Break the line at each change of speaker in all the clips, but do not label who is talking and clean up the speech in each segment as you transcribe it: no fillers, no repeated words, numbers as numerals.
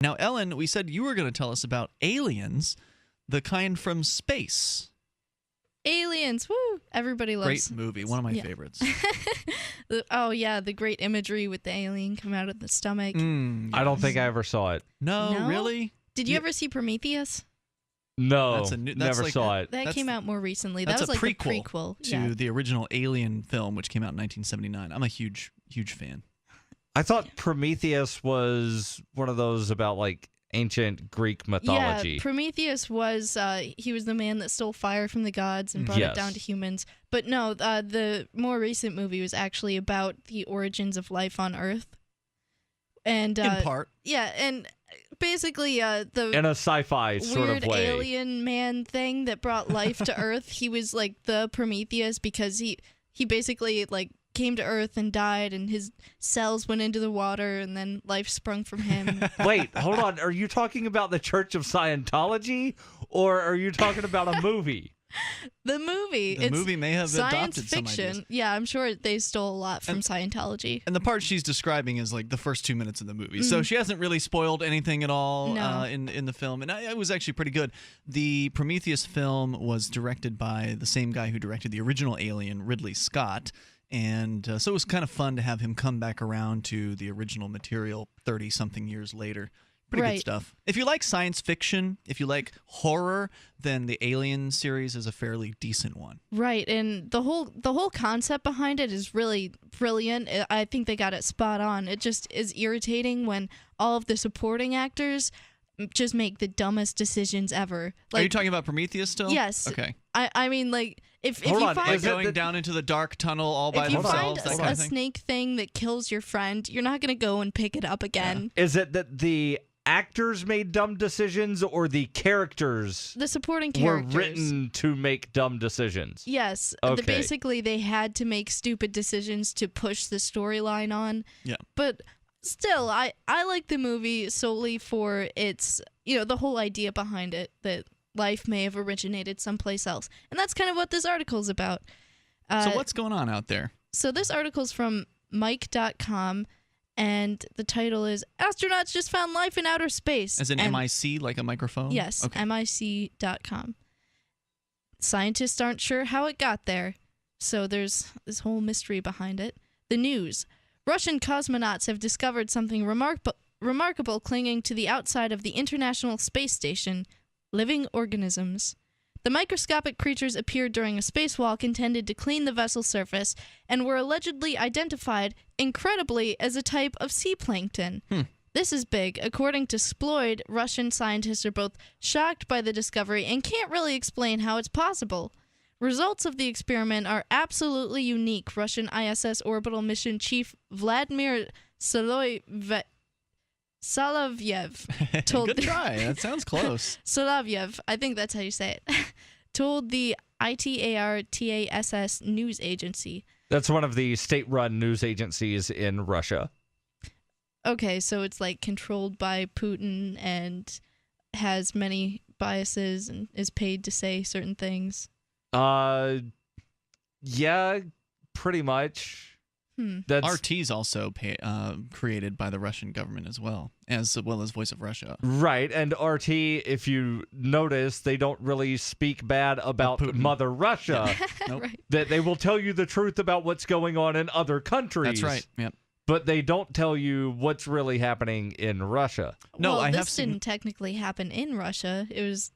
Now, Ellen, we said you were going to tell us about aliens, the kind from space.
Aliens, woo! Everybody loves.
Great movie, one of my favorites.
Oh yeah, the great imagery with the alien coming out of the stomach.
Yes.
I don't think I ever saw it.
No, really?
Did you ever see Prometheus?
No,
that's
never saw it.
That came out more recently.
That's
That was
a
like
prequel
the prequel
to the original Alien film, which came out in 1979. I'm a huge fan.
I thought Prometheus was one of those about like ancient Greek mythology.
Yeah, Prometheus was he was the man that stole fire from the gods and brought it down to humans. But no, the more recent movie was actually about the origins of life on Earth. And
in part.
Yeah, and basically the
in a sci-fi sort
weird
of way.
alien man thing that brought life to Earth. He was like the Prometheus because he basically like came to Earth and died, and his cells went into the water, and then life sprung from him.
Wait, hold on. Are you talking about the Church of Scientology, or are you talking about a movie?
The movie.
The movie may have
science
adopted
fiction.
some ideas.
Yeah, I'm sure they stole a lot from Scientology.
And the part she's describing is like the first 2 minutes of the movie. So she hasn't really spoiled anything at all in the film. And it was actually pretty good. The Prometheus film was directed by the same guy who directed the original Alien, Ridley Scott. And so it was kind of fun to have him come back around to the original material 30-something years later. Pretty good stuff. If you like science fiction, if you like horror, then the Alien series is a fairly decent one.
Right, and the whole concept behind it is really brilliant. I think they got it spot on. It just is irritating when all of the supporting actors just make the dumbest decisions ever. Like,
are you talking about Prometheus still?
Yes.
Okay.
I mean, like, if
Hold
you
on,
find
going down into the dark tunnel all by
if you
themselves,
find
that kind
a
of thing?
snake thing that kills your friend, you're not going to go and pick it up again.
Is it that the actors made dumb decisions, or the characters
The supporting characters
were written to make dumb decisions?
Yes.
Okay.
Basically, they had to make stupid decisions to push the storyline on.
Yeah.
But still, I like the movie solely for its, the whole idea behind it, that life may have originated someplace else. And that's kind of what this article is about.
So what's going on out there?
So this article's from Mike.com, and the title is Astronauts Just Found Life in Outer Space.
As in MIC, like a microphone?
Yes,
Okay.
MIC.com. Scientists aren't sure how it got there, so there's this whole mystery behind it. The news. Russian cosmonauts have discovered something remarkable clinging to the outside of the International Space Station, living organisms. The microscopic creatures appeared during a spacewalk intended to clean the vessel's surface and were allegedly identified, incredibly, as a type of sea plankton. This is big. According to Sploid, Russian scientists are both shocked by the discovery and can't really explain how it's possible. Results of the experiment are absolutely unique, Russian ISS orbital mission chief Vladimir Solovyev told
Good try. That sounds close.
Solovyev, I think that's how you say it, told the ITAR-TASS news agency.
That's one of the state-run news agencies in Russia.
Okay, so it's like controlled by Putin and has many biases and is paid to say certain things.
Yeah, pretty much. That's
RT's also created by the Russian government as well as Voice of Russia.
right. And RT, if you notice, they don't really speak bad about
Putin.
Mother Russia.
Nope.
Right.
That they will tell you the truth about what's going on in other countries.
That's right. Yep.
But they don't tell you what's really happening in Russia.
No,
well,
I have
this
seen.
didn't technically happen in Russia. It was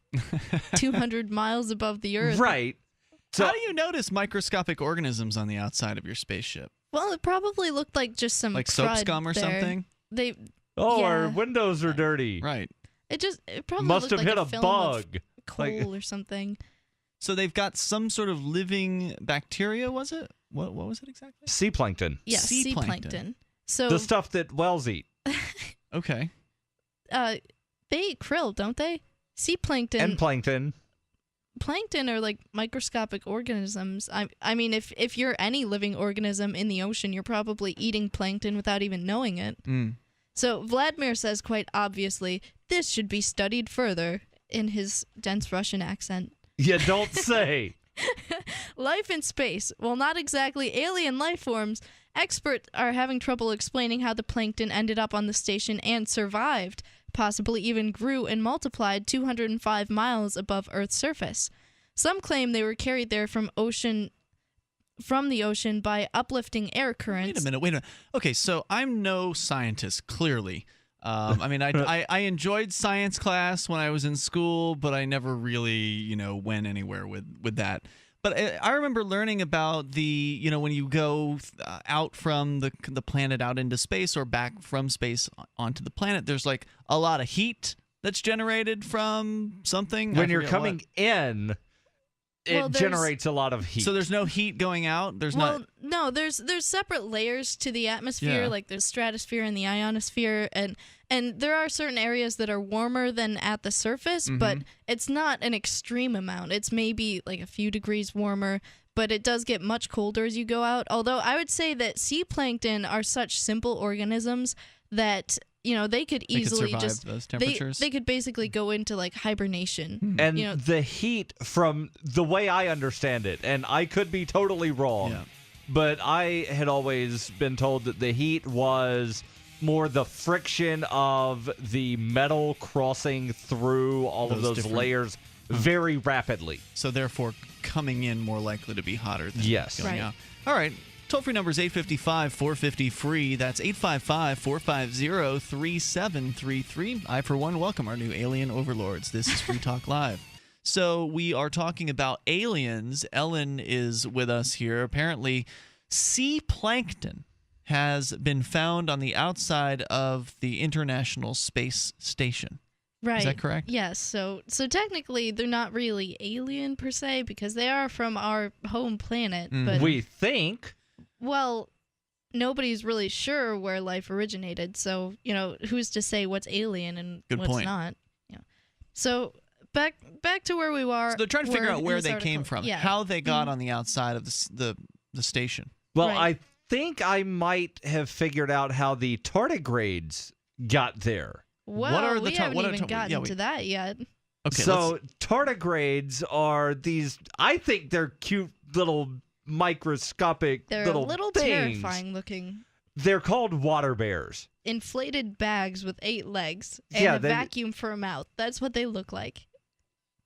200 miles above the Earth.
Right. So,
How do you notice microscopic organisms on the outside of your spaceship?
Well, it probably looked like just some
Like soap
crud
scum or
there.
something?
They
our
yeah.
windows are dirty.
Right.
It probably
Must
looked
have
like
hit a
film
bug.
of coal or something.
So they've got some sort of living bacteria, was it? What was it exactly?
Sea plankton.
Yeah,
Sea
sea
plankton.
plankton. So
The stuff that whales eat.
Okay.
they eat krill, don't they? Sea plankton.
And plankton.
Plankton are like microscopic organisms. I mean, if you're any living organism in the ocean, you're probably eating plankton without even knowing it. So Vladimir says quite obviously, this should be studied further in his dense Russian accent.
You don't say.
Life in space, while not exactly alien life forms, experts are having trouble explaining how the plankton ended up on the station and survived. possibly even grew and multiplied 205 miles above Earth's surface. Some claim they were carried there from the ocean by uplifting air currents.
Wait a minute. Okay, so I'm no scientist, clearly. I mean, I enjoyed science class when I was in school, but I never really, went anywhere with that. But I remember learning about when you go out from the planet out into space or back from space onto the planet, there's like a lot of heat that's generated from something.
When you're coming in, it generates a lot of heat.
So there's no heat going out?
No, there's separate layers to the atmosphere, like the stratosphere and the ionosphere, and there are certain areas that are warmer than at the surface, but it's not an extreme amount. It's maybe like a few degrees warmer, but it does get much colder as you go out. Although I would say that sea plankton are such simple organisms that they could easily
survive those temperatures.
They could basically go into like hibernation.
And the heat, from the way I understand it, and I could be totally wrong, but I had always been told that the heat was more the friction of the metal crossing through all of those layers very rapidly.
So therefore, coming in more likely to be hotter than going out. All right. Toll-free number is 855-450-FREE. That's 855-450-3733. I, for one, welcome our new alien overlords. This is Free Talk Live. So we are talking about aliens. Ellen is with us here. Apparently, sea plankton has been found on the outside of the International Space Station.
Right.
Is that correct?
Yes. So technically, they're not really alien per se because they are from our home planet. But
we think.
Well, nobody's really sure where life originated, so who's to say what's alien and what's not? So back to where we were.
So they're trying to figure out where they came from, how they got on the outside of the station.
Well, I think I might have figured out how the tardigrades got there.
Well, we haven't even gotten to that yet.
Okay. So tardigrades are these. I think they're cute little. Microscopic
They're
little
a little
things.
terrifying looking.
They're called water bears.
Inflated bags with 8 legs and a vacuum for a mouth. That's what they look like.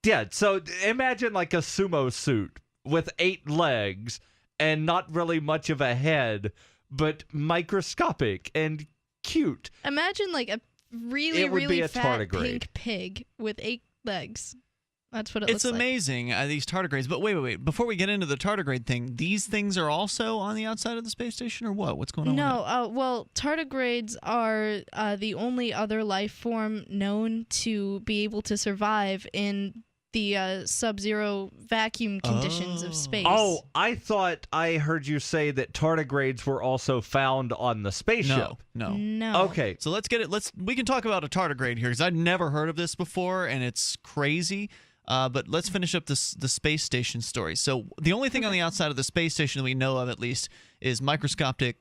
Yeah, so imagine like a sumo suit with 8 legs and not really much of a head, but microscopic and cute.
Imagine like a really fat pink pig with 8 legs. That's what it looks like.
It's amazing, these tardigrades. But wait. Before we get into the tardigrade thing, these things are also on the outside of the space station, or what? What's going on with that?
Well, tardigrades are the only other life form known to be able to survive in the sub-zero vacuum conditions of space.
Oh, I thought I heard you say that tardigrades were also found on the spaceship.
No.
Okay.
So let's get it. We can talk about a tardigrade here, because I'd never heard of this before, and it's crazy. But let's finish up the space station story. So the only thing on the outside of the space station that we know of, at least, is microscopic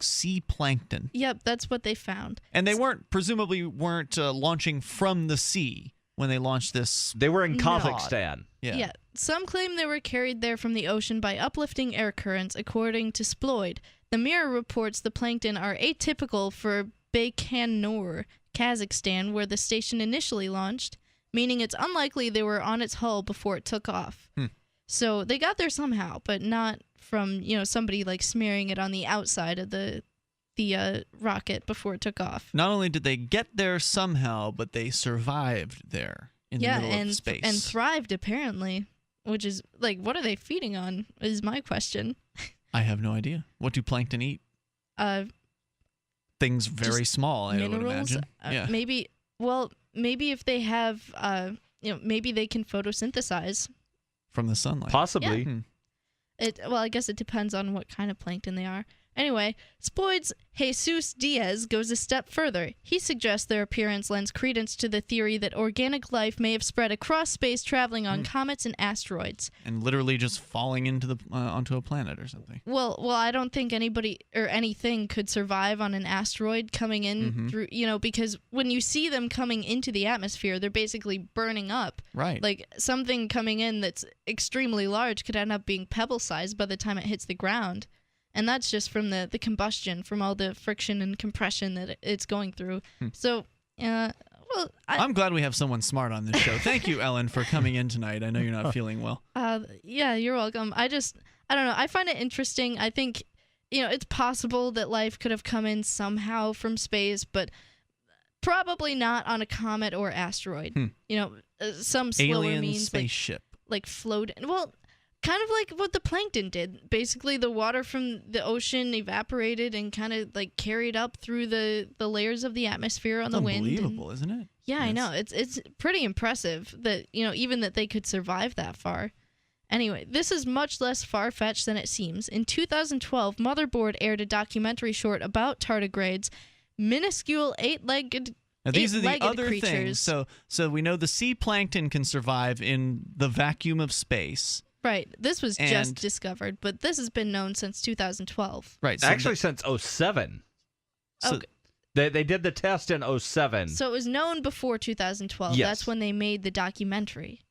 sea plankton.
Yep, that's what they found.
And they presumably weren't launching from the sea when they launched this.
They were in Kazakhstan.
Yeah. Some claim they were carried there from the ocean by uplifting air currents, according to Sploid. The Mirror reports the plankton are atypical for Baikonur, Kazakhstan, where the station initially launched, meaning it's unlikely they were on its hull before it took off. So they got there somehow, but not from somebody like smearing it on the outside of the rocket before it took off.
Not only did they get there somehow, but they survived there in the middle of space.
And thrived, apparently, which is, like, what are they feeding on is my question.
I have no idea. What do plankton eat? Things very small, I would imagine.
Maybe if they have, maybe they can photosynthesize.
From the sunlight.
Possibly.
Yeah. I guess it depends on what kind of plankton they are. Anyway, Sploid's Jesus Diaz goes a step further. He suggests their appearance lends credence to the theory that organic life may have spread across space, traveling on comets and asteroids.
And literally just falling into onto a planet or something.
Well, I don't think anybody or anything could survive on an asteroid coming in through, because when you see them coming into the atmosphere, they're basically burning up.
Right.
Like, something coming in that's extremely large could end up being pebble-sized by the time it hits the ground. And that's just from the combustion, from all the friction and compression that it's going through. So, Well,
I'm glad we have someone smart on this show. Thank you, Ellen, for coming in tonight. I know you're not feeling well.
Yeah, you're welcome. I don't know. I find it interesting. I think, it's possible that life could have come in somehow from space, but probably not on a comet or asteroid. Some slower
Alien
means
spaceship.
like float. Well, kind of like what the plankton did. Basically, the water from the ocean evaporated and kind of like carried up through the layers of the atmosphere on the wind.
Unbelievable, isn't it?
Yeah, yes. I know. It's pretty impressive that, even that they could survive that far. Anyway, this is much less far-fetched than it seems. In 2012, Motherboard aired a documentary short about tardigrades, minuscule eight-legged
Now, these are the other
creatures.
things. So we know the sea plankton can survive in the vacuum of space.
Right. This was just discovered, but this has been known since 2012.
Right.
Actually, since 2007.
So
okay.
They did the test in 2007.
So it was known before 2012.
Yes.
That's when they made the documentary.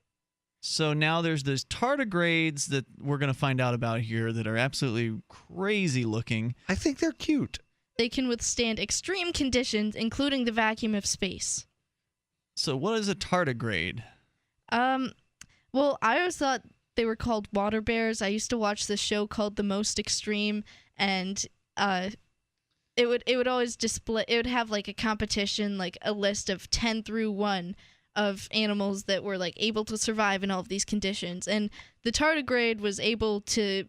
So now there's those tardigrades that we're going to find out about here that are absolutely crazy looking.
I think they're cute.
They can withstand extreme conditions, including the vacuum of space.
So what is a tardigrade?
Well, I always thought they were called water bears. I used to watch this show called The Most Extreme, and it would always display. It would have like a competition, like a list of 10 through 1 of animals that were like able to survive in all of these conditions, and the tardigrade was able to,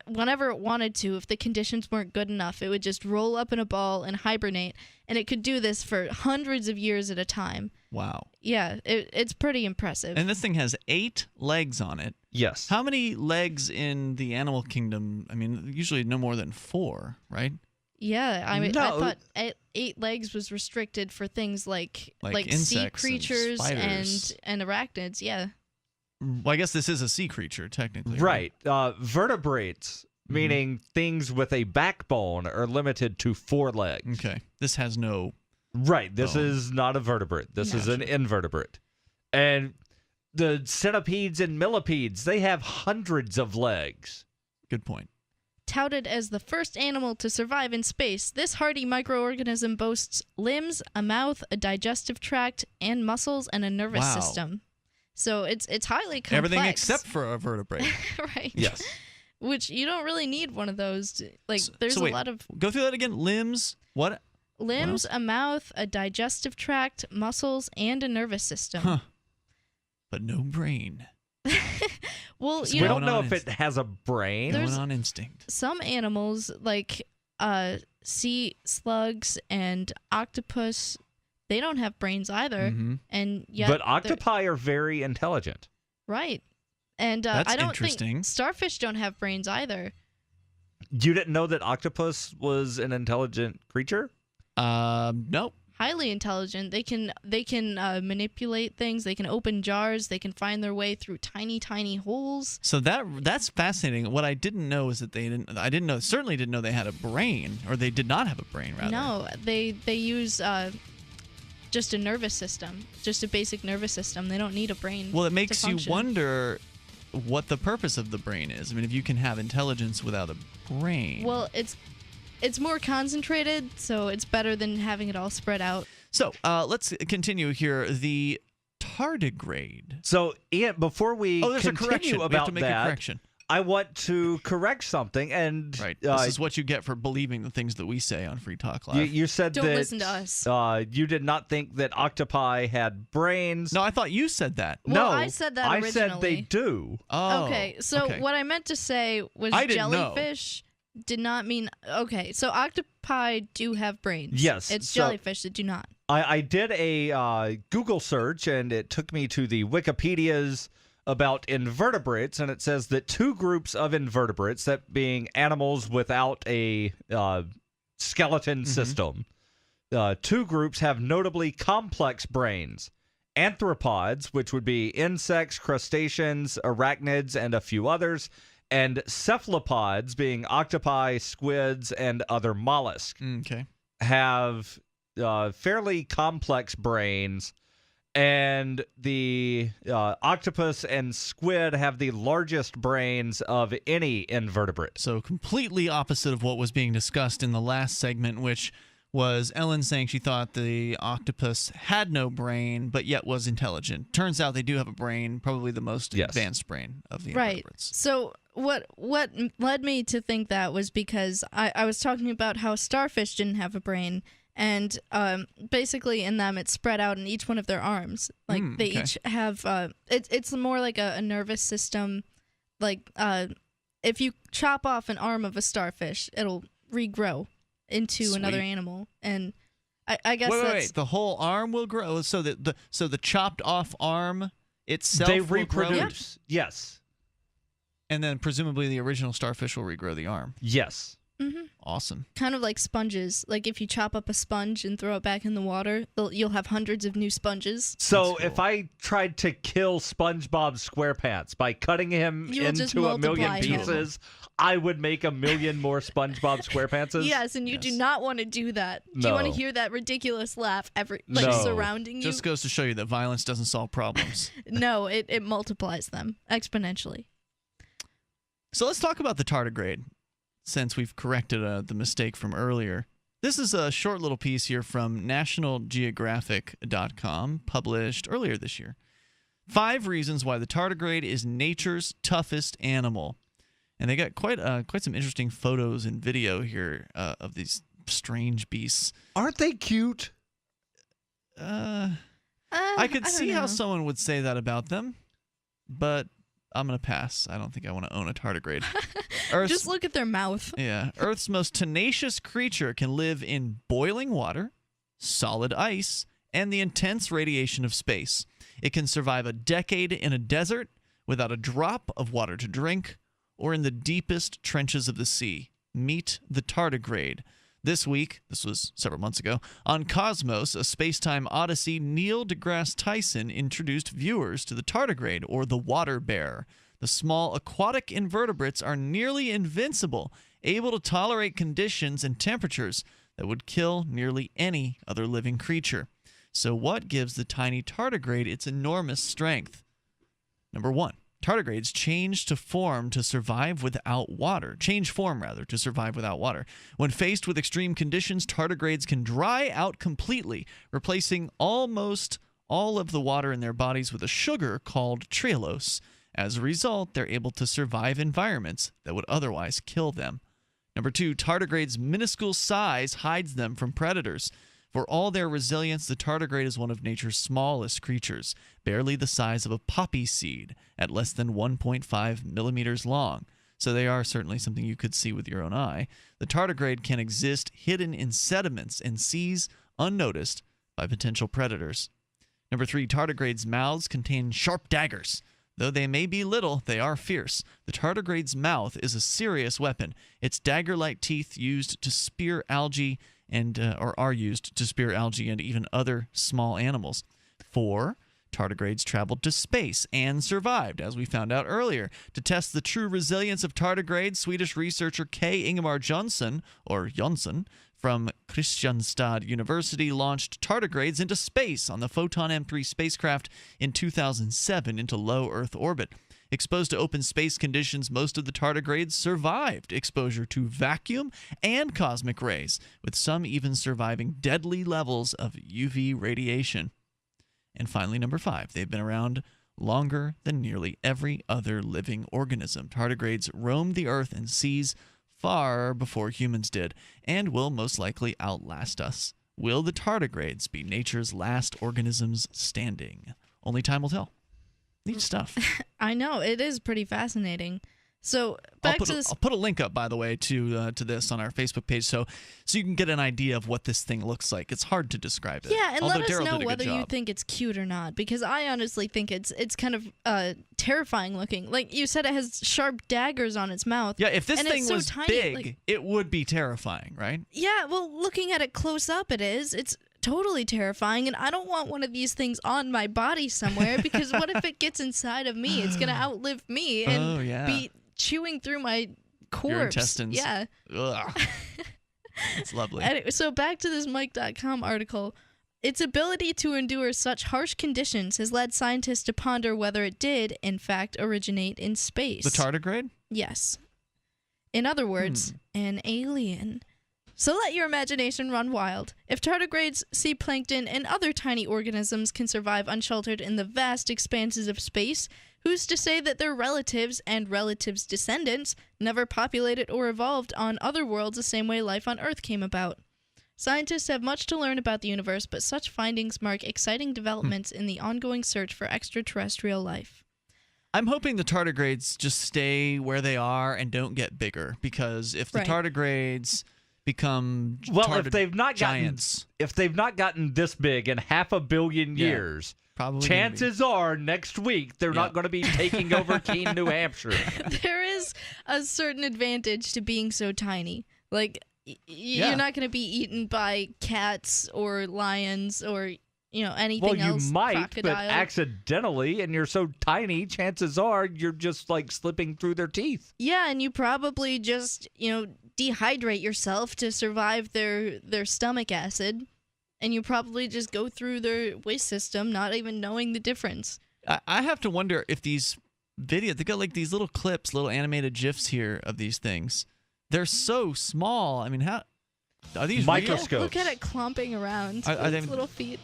whenever it wanted to, if the conditions weren't good enough, it would just roll up in a ball and hibernate, and it could do this for hundreds of years at a time.
Wow.
Yeah, it's pretty impressive.
And this thing has 8 legs on it.
Yes.
How many legs in the animal kingdom? I mean, usually no more than 4, right?
Yeah, I mean,
No.
I thought 8 legs was restricted for things like
insects
sea
and
creatures
spiders.
and arachnids. Yeah.
Well, I guess this is a sea creature, technically.
Right. Vertebrates, meaning things with a backbone, are limited to 4 legs.
Okay. This has no...
Right. This
bone.
is not a vertebrate. This is an invertebrate. And the centipedes and millipedes, they have hundreds of legs.
Good point.
Touted as the first animal to survive in space, this hardy microorganism boasts limbs, a mouth, a digestive tract, and muscles, and a nervous system. So it's highly complex.
Everything except for a vertebrate.
Right.
Yes.
Which you don't really need one of those. There's
wait,
a lot of...
Go through that again. Limbs, what?
Limbs, a mouth, a digestive tract, muscles, and a nervous system.
Huh. But no brain.
Well,
Just
We
you know,
don't know if it has a brain.
Going on instinct.
some animals like sea slugs and octopus, they don't have brains either, and yet
But octopi are very intelligent.
right. And
That's
I don't
interesting.
think starfish don't have brains either.
You didn't know that octopus was an intelligent creature?
Nope.
Highly intelligent. They can manipulate things. They can open jars. They can find their way through tiny holes.
So that's fascinating. What I didn't know is that certainly didn't know they had a brain, or they did not have a brain, rather.
No, they use just a nervous system, just a basic nervous system. They don't need a brain.
Well, it makes
to
you
function.
wonder what the purpose of the brain is. I mean, if you can have intelligence without a brain.
Well, it's more concentrated, so it's better than having it all spread out.
So let's continue here. The tardigrade.
So, Ian, before we
There's a
continue
correction.
about
We have to make a
that,
correction.
I want to correct something. And
Right. This is what you get for believing the things that we say on Free Talk Live.
you said
Don't
that
listen to us.
You did not think that octopi had brains.
No, I thought you said that.
Well,
no,
I said that
I said they
originally.
do.
Oh.
Okay, so
okay.
what I meant to say was
I didn't know.
jellyfish did not mean... Okay, so octopi do have brains.
Yes,
It's
so-
jellyfish that do not.
I did a Google search, and it took me to the Wikipedias about invertebrates, and it says that 2 groups of invertebrates, that being animals without a skeleton system, 2 groups have notably complex brains. Anthropods, which would be insects, crustaceans, arachnids, and a few others, and cephalopods, being octopi, squids, and other mollusks,
Okay.
have fairly complex brains, and the octopus and squid have the largest brains of any invertebrate.
So completely opposite of what was being discussed in the last segment, which was Ellen saying she thought the octopus had no brain, but yet was intelligent. Turns out they do have a brain, probably the most advanced brain of the invertebrates.
So what led me to think that was because I was talking about how starfish didn't have a brain, and basically in them it's spread out in each one of their arms. Like they each have it's more like a nervous system. Like if you chop off an arm of a starfish, it'll regrow into another animal, and I guess
wait, the whole arm will grow. So the chopped off arm itself
they
will
reproduce.
Grow?
Yes,
and then presumably the original starfish will regrow the arm.
Yes.
Mm-hmm.
Awesome.
Kind of like sponges. Like if you chop up a sponge and throw it back in the water, you'll have hundreds of new sponges.
So if I tried to kill SpongeBob SquarePants by cutting him into a million pieces, I would make a million more SpongeBob SquarePantses?
Yes, and you do not want to do that.
No.
Do you want to hear that ridiculous laugh surrounding you?
Just goes to show you that violence doesn't solve problems.
No, it multiplies them exponentially.
So let's talk about the tardigrade, since we've corrected the mistake from earlier. This is a short little piece here from nationalgeographic.com, published earlier this year. 5 reasons why the tardigrade is nature's toughest animal. And they got quite some interesting photos and video here of these strange beasts.
Aren't they cute?
I could see how someone would say that about them, but I'm going to pass. I don't think I want to own a tardigrade.
Just look at their mouth.
Yeah. Earth's most tenacious creature can live in boiling water, solid ice, and the intense radiation of space. It can survive a decade in a desert without a drop of water to drink, or in the deepest trenches of the sea. Meet the tardigrade. This week, this was several months ago, on Cosmos, a space-time odyssey, Neil deGrasse Tyson introduced viewers to the tardigrade, or the water bear. The small aquatic invertebrates are nearly invincible, able to tolerate conditions and temperatures that would kill nearly any other living creature. So what gives the tiny tardigrade its enormous strength? Number 1. Tardigrades change form to survive without water. When faced with extreme conditions, tardigrades can dry out completely, replacing almost all of the water in their bodies with a sugar called trehalose. As a result, they're able to survive environments that would otherwise kill them. Number 2, tardigrades' minuscule size hides them from predators. For all their resilience, the tardigrade is one of nature's smallest creatures, barely the size of a poppy seed, at less than 1.5 millimeters long. So they are certainly something you could see with your own eye. The tardigrade can exist hidden in sediments and seas unnoticed by potential predators. Number 3, tardigrades' mouths contain sharp daggers. Though they may be little, they are fierce. The tardigrade's mouth is a serious weapon. Its dagger-like teeth used to spear algae are used to spear algae and even other small animals. 4, tardigrades traveled to space and survived, as we found out earlier. To test the true resilience of tardigrades, Swedish researcher K. Ingemar Jonsson from Kristianstad University launched tardigrades into space on the Photon M3 spacecraft in 2007 into low Earth orbit. Exposed to open space conditions, most of the tardigrades survived exposure to vacuum and cosmic rays, with some even surviving deadly levels of UV radiation. And finally, number 5, they've been around longer than nearly every other living organism. Tardigrades roamed the earth and seas far before humans did, and will most likely outlast us. Will the tardigrades be nature's last organisms standing? Only time will tell. Neat stuff.
I know, it is pretty fascinating. So back to this.
I'll put a link up, by the way, to this on our Facebook page, so you can get an idea of what this thing looks like. It's hard to describe it.
Yeah, and
although
let us
Daryl
know
did a
whether
good
you
job.
think it's cute or not, because I honestly think it's kind of terrifying looking. Like you said, it has sharp daggers on its mouth.
Yeah, if this
and
thing
it's so
was
tiny,
big, it would be terrifying, right?
Yeah, well, looking at it close up, it is. It's totally terrifying, and I don't want one of these things on my body somewhere, because what if it gets inside of me? It's going to outlive me and be chewing through my corpse.
Your intestines.
Yeah.
Ugh. It's lovely.
Anyway, so back to this Mike.com article. Its ability to endure such harsh conditions has led scientists to ponder whether it did, in fact, originate in space.
The tardigrade?
Yes. In other words, an alien. So let your imagination run wild. If tardigrades, sea plankton, and other tiny organisms can survive unsheltered in the vast expanses of space, who's to say that their relatives and relatives' descendants never populated or evolved on other worlds the same way life on Earth came about? Scientists have much to learn about the universe, but such findings mark exciting developments in the ongoing search for extraterrestrial life.
I'm hoping the tardigrades just stay where they are and don't get bigger, because if the tardigrades become
if they've not gotten this big in 500 million years,
probably
chances are next week they're not going to be taking over Keene, New Hampshire.
There is a certain advantage to being so tiny. Like, you're not going to be eaten by cats or lions or, anything else.
Well, you might,
crocodile.
but accidentally, and you're so tiny, chances are you're just, slipping through their teeth.
Yeah, and you probably just, dehydrate yourself to survive their stomach acid, and you probably just go through their waste system not even knowing the difference.
I have to wonder if these videos, they got these little clips, little animated GIFs here of these things. They're so small. I mean, how are these
microscopes?
Yeah, look at it clomping around.
Are
its little feet.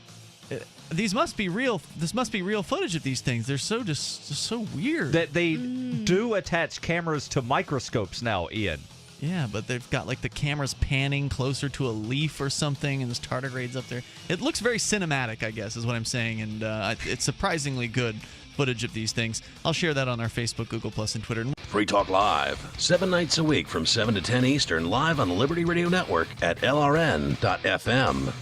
These must be real. This must be real footage of these things. They're so just so weird.
That they do attach cameras to microscopes now, Ian.
Yeah, but they've got the cameras panning closer to a leaf or something, and there's tardigrades up there. It looks very cinematic, I guess, is what I'm saying, and it's surprisingly good footage of these things. I'll share that on our Facebook, Google+, and Twitter.
Free Talk Live, 7 nights a week from 7 to 10 Eastern, live on the Liberty Radio Network at LRN.FM.